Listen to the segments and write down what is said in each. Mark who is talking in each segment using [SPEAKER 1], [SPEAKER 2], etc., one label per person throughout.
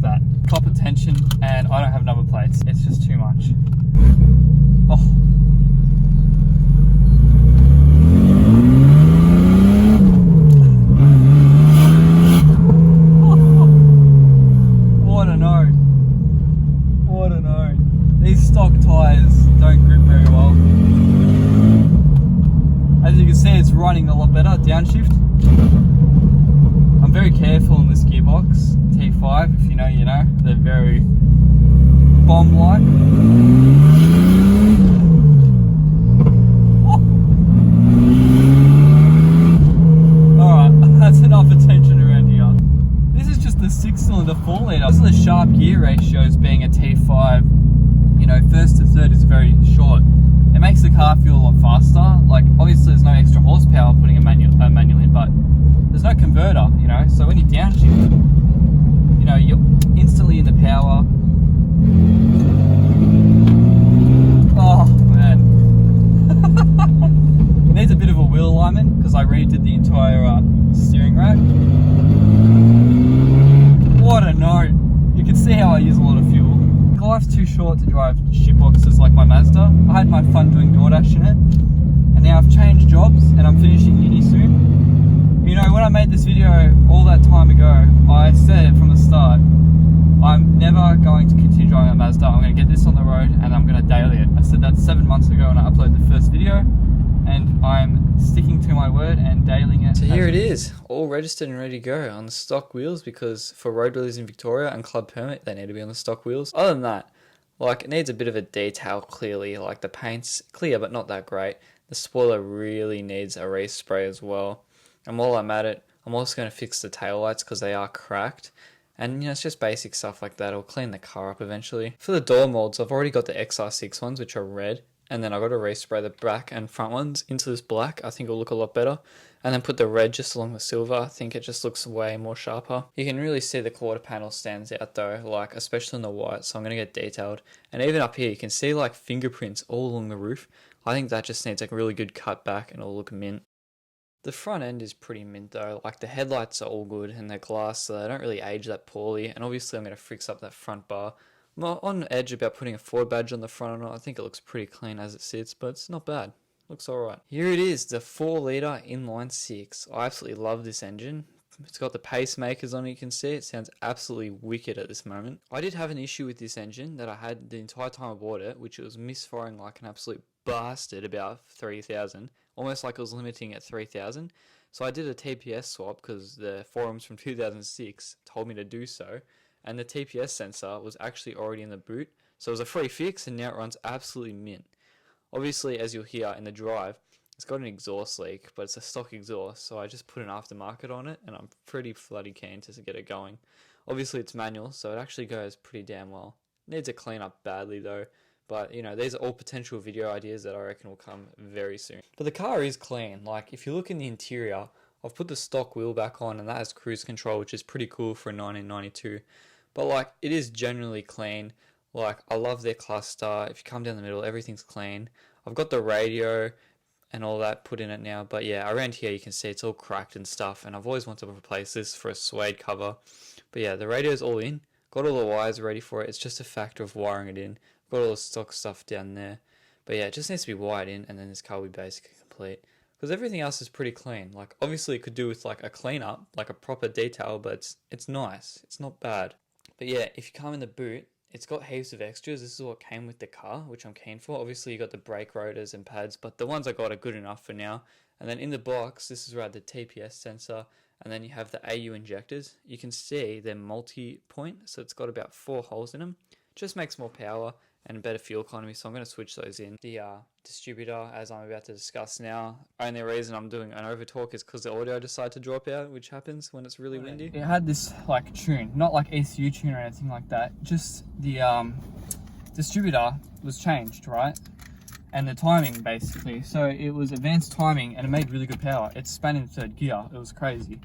[SPEAKER 1] that. Copper tension, and I don't have number plates. It's just too much. Oh. What a note. What a note. These stock tyres don't grip very well. As you can see, it's running a lot better, downshift. I'm very careful in this gearbox. T5, if you know, you know. They're very bomb-like. Oh. Alright, that's enough attention around here. This is just the 6-cylinder 4-litre. This is the sharp gear ratios being a T5. You know, first to third is very short. It makes the car feel a lot faster. Like, obviously there's no extra horsepower putting a manual in, but there's no converter, you know, so when you downshift, you know, you're instantly in the power. Oh, man. Needs a bit of a wheel alignment, because I redid the entire steering rack. What a note. You can see how I use a lot of fuel. Life's too short to drive shitboxes like my Mazda. I had my fun doing DoorDash in it, and now I've changed jobs and I'm finishing uni soon. You know, when I made this video all that time ago, I said from the start, I'm never going to continue driving a Mazda. I'm going to get this on the road and I'm going to daily it. I said that 7 months ago when I uploaded the first video, and I'm sticking to my word and dailying it.
[SPEAKER 2] So here it is, all registered and ready to go on the stock wheels, because for road wheelies in Victoria and club permit, they need to be on the stock wheels. Other than that, like, it needs a bit of a detail clearly, like the paint's clear but not that great. The spoiler really needs a respray as well. And while I'm at it, I'm also going to fix the taillights because they are cracked. And, you know, it's just basic stuff like that. It'll clean the car up eventually. For the door molds, I've already got the XR6 ones, which are red. And then I've got to respray the back and front ones into this black. I think it'll look a lot better. And then put the red just along the silver. I think it just looks way more sharper. You can really see the quarter panel stands out though, like especially in the white. So I'm going to get detailed. And even up here, you can see like fingerprints all along the roof. I think that just needs like a really good cut back and it'll look mint. The front end is pretty mint though. Like the headlights are all good and they're glass, so they don't really age that poorly. And obviously I'm going to fix up that front bar. I'm on edge about putting a Ford badge on the front or not. I think it looks pretty clean as it sits, but it's not bad. Looks alright. Here it is, the 4-litre inline 6. I absolutely love this engine. It's got the pacemakers on it, you can see. It sounds absolutely wicked at this moment. I did have an issue with this engine that I had the entire time I bought it, which it was misfiring like an absolute bastard about 3,000. Almost like it was limiting at 3,000. So I did a TPS swap because the forums from 2006 told me to do so. And the TPS sensor was actually already in the boot. So it was a free fix and now it runs absolutely mint. Obviously, as you'll hear in the drive, it's got an exhaust leak, but it's a stock exhaust. So I just put an aftermarket on it and I'm pretty bloody keen to get it going. Obviously it's manual, so it actually goes pretty damn well. Needs a clean up badly though. But, you know, these are all potential video ideas that I reckon will come very soon. But the car is clean. Like, if you look in the interior, I've put the stock wheel back on and that has cruise control, which is pretty cool for a 1992. But, like, it is generally clean. Like, I love their cluster. If you come down the middle, everything's clean. I've got the radio and all that put in it now. But, yeah, around here you can see it's all cracked and stuff. And I've always wanted to replace this for a suede cover. But, yeah, the radio's all in. Got all the wires ready for it. It's just a factor of wiring it in. Got all the stock stuff down there. But, yeah, it just needs to be wired in. And then this car will be basically complete. Because everything else is pretty clean. Like, obviously it could do with, like, a cleanup. Like, a proper detail. But it's nice. It's not bad. But yeah, if you come in the boot, it's got heaps of extras. This is what came with the car, which I'm keen for. Obviously, you got the brake rotors and pads, but the ones I got are good enough for now. And then in the box, this is where I had the TPS sensor, and then you have the AU injectors. You can see they're multi-point, so it's got about 4 holes in them. Just makes more power and better fuel economy, so I'm going to switch those in. The distributor, as I'm about to discuss now, only reason I'm doing an overtalk is because the audio decided to drop out, which happens when it's really windy.
[SPEAKER 1] It had this like tune, not like ECU tune or anything like that, just the distributor was changed, right? And the timing basically, so it was advanced timing and it made really good power. It span in 3rd gear, it was crazy.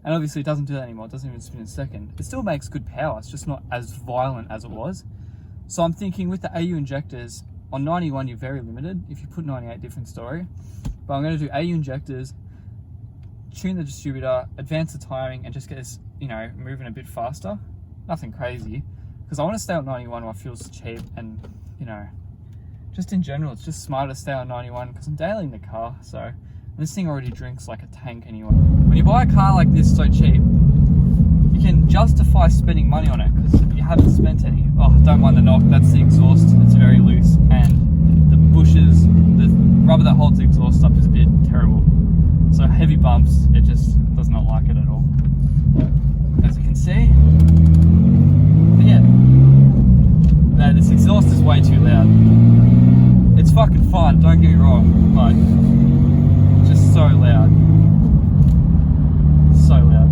[SPEAKER 1] And obviously it doesn't do that anymore, it doesn't even spin in 2nd. It still makes good power, it's just not as violent as it was. So I'm thinking with the AU injectors, on 91 you're very limited. If you put 98, different story. But I'm going to do AU injectors, tune the distributor, advance the timing, and just get this, you know, moving a bit faster. nothing crazy, because I want to stay on 91 while fuel's cheap, and you know, just in general, it's just smarter to stay on 91 because I'm dailying the car. So this thing already drinks like a tank anyway. When you buy a car like this so cheap, you can justify spending money on it because you haven't spent any. Oh, don't mind the knock, that's the exhaust. It's very loose, and the bushes, the rubber that holds the exhaust up is a bit terrible. So heavy bumps, it just does not like it at all, as you can see. But yeah, this exhaust is way too loud. It's fucking fun, don't get me wrong, but it's just so loud. So loud.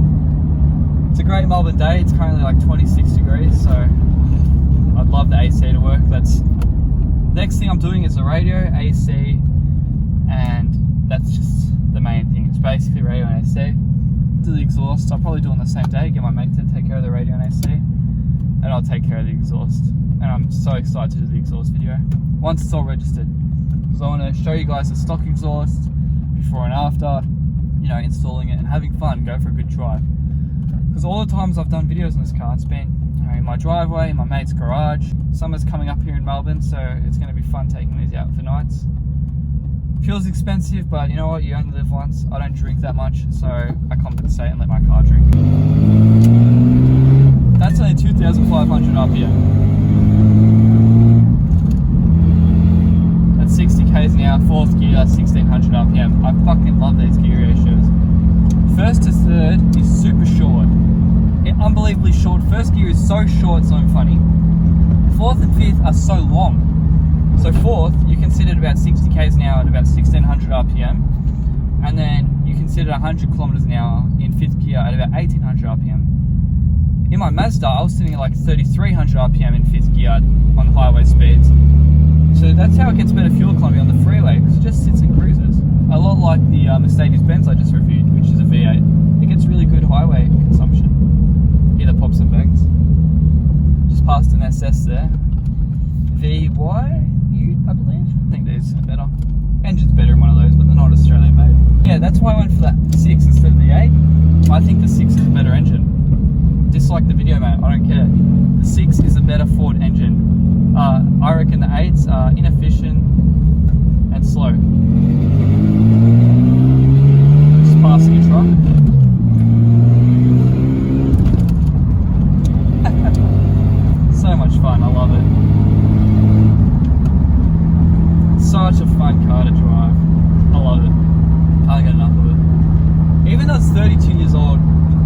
[SPEAKER 1] It's a great Melbourne day. It's currently like 26 degrees, so I'd love the AC to work. That's next thing I'm doing is the radio, AC, and that's just the main thing. It's basically radio and AC. Do the exhaust. I'll probably do it on the same day. Get my mate to take care of the radio and AC, and I'll take care of the exhaust. And I'm so excited to do the exhaust video once it's all registered, because I want to show you guys the stock exhaust before and after, you know, installing it and having fun, go for a good drive. Because all the times I've done videos on this car, it's been, you know, in my driveway, in my mate's garage. Summer's coming up here in Melbourne, so it's going to be fun taking these out for nights. Fuel's expensive, but you know what, you only live once. I don't drink that much, so I compensate and let my car drink. That's only 2,500 RPM. At 60 k's an hour, fourth gear, 1,600 RPM. I fucking love these gear ratios. First to third is super short. Unbelievably short. First gear is so short, it's not even funny. Fourth and fifth are so long. So fourth, you considered about 60 k's an hour at about 1,600 RPM. And then you considered 100 kilometers an hour in fifth gear at about 1,800 RPM. In my Mazda, I was sitting at like 3,300 RPM in fifth gear on highway speeds. So that's how it gets better fuel economy on the freeway, because it just sits and cruises. A lot like the Mercedes-Benz I just reviewed, which is a V8. It gets really good highway consumption. Hear the pops and bangs. Just passed an SS there. VYU, I believe. I think these are better. Engine's better in one of those, but they're not Australian made. Yeah, that's why I went for that 6 instead of the 8. I think the 6 is a better engine. Dislike the video, mate, I don't care. The 6 is a better Ford engine. I reckon the 8s are inefficient and slow. Just passing a truck. So much fun, I love it. Such a fun car to drive. I love it. Can't get enough of it. Even though it's 32 years old,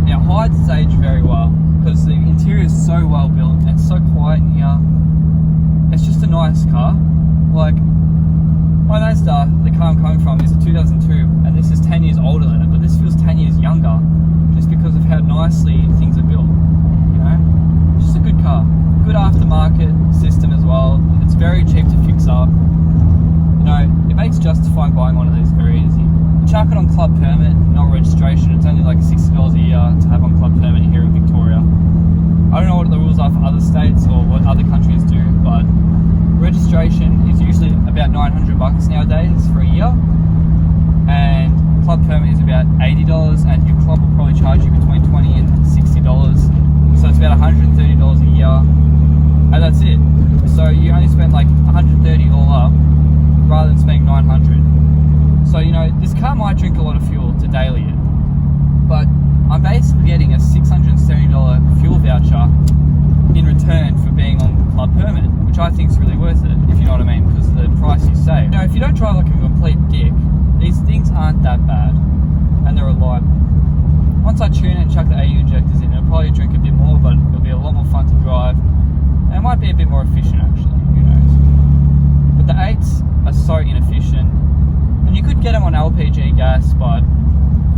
[SPEAKER 1] it hides its age very well, because the interior is so well built and so quiet in here. It's just a nice car. Like, my Mazda, the car I'm coming from, is a 2002, and this is 10 years older than it, but this feels 10 years younger, just because of how nicely things are built, you know? It's just a good car. Good aftermarket system as well. It's very cheap to fix up. You know, it makes justifying buying one of these very easy. You chuck it on club permit, no registration. It's only like $60 a year to have on club permit here in Victoria. I don't know what the rules are for other states or what other countries do, but registration is usually about $900 nowadays for a year, and club permit is about $80, and your club will probably charge you between $20 and $60, so it's about $130 a year, and that's it. So you only spend like $130 all up rather than spending $900. So you know, this car might drink a lot of fuel to daily it, but I'm basically getting a $670 fuel voucher in return for being on club permit, which I think is really worth it, if you know what I mean, because of the price you save. You know, if you don't drive like a complete dick, these things aren't that bad, and they're reliable. Once I tune it and chuck the AU injectors in, it'll probably drink a bit more, but it'll be a lot more fun to drive, and it might be a bit more efficient actually, who knows. But the 8s are so inefficient, and you could get them on LPG gas, but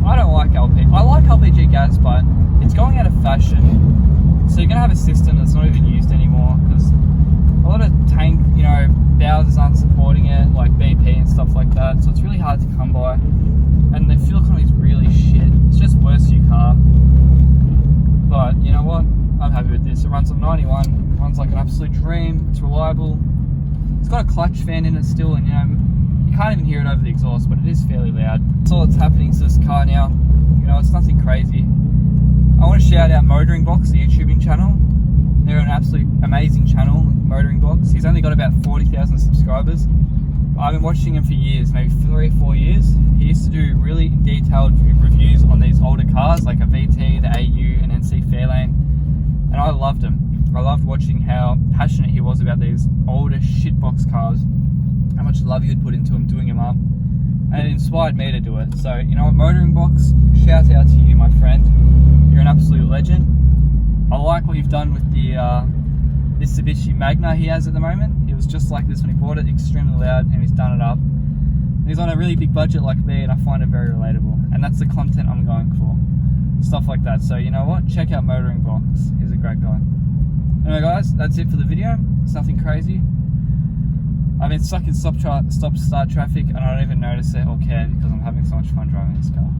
[SPEAKER 1] I don't like LPG. I like LPG gas, but it's going out of fashion. So you're going to have a system that's not even used anymore, because a lot of tank, you know, Bowsers aren't supporting it, like BP and stuff like that. So it's really hard to come by. And the fuel economy is really shit. It's just worse for your car. But you know what? I'm happy with this. It runs on 91. It runs like an absolute dream. It's reliable. It's got a clutch fan in it still, and you know, you can't even hear it over the exhaust, but it is fairly loud. That's all that's happening to this car now. You know, it's nothing crazy. I want to shout out Motoring Box, the YouTubing channel. absolute amazing channel, Motoring Box. He's only got about 40,000 subscribers. I've been watching him for years, maybe 3 or 4 years. He used to do really detailed reviews on these older cars, like a VT, the AU, an NC Fairlane, and I loved him. I loved watching how passionate he was about these older shitbox cars, how much love he would put into them, doing them up, and it inspired me to do it. So, you know what, Motoring Box, shout out to you, my friend. You're an absolute legend. I like what you've done with the Mitsubishi Magna he has at the moment. It was just like this when he bought it, extremely loud, and he's done it up. And he's on a really big budget like me, and I find it very relatable. And that's the content I'm going for. Stuff like that. So, you know what? Check out Motoring Box. He's a great guy. Anyway, guys, that's it for the video. It's nothing crazy. I've been stuck in stop-start traffic, and I don't even notice it or care because I'm having so much fun driving this car.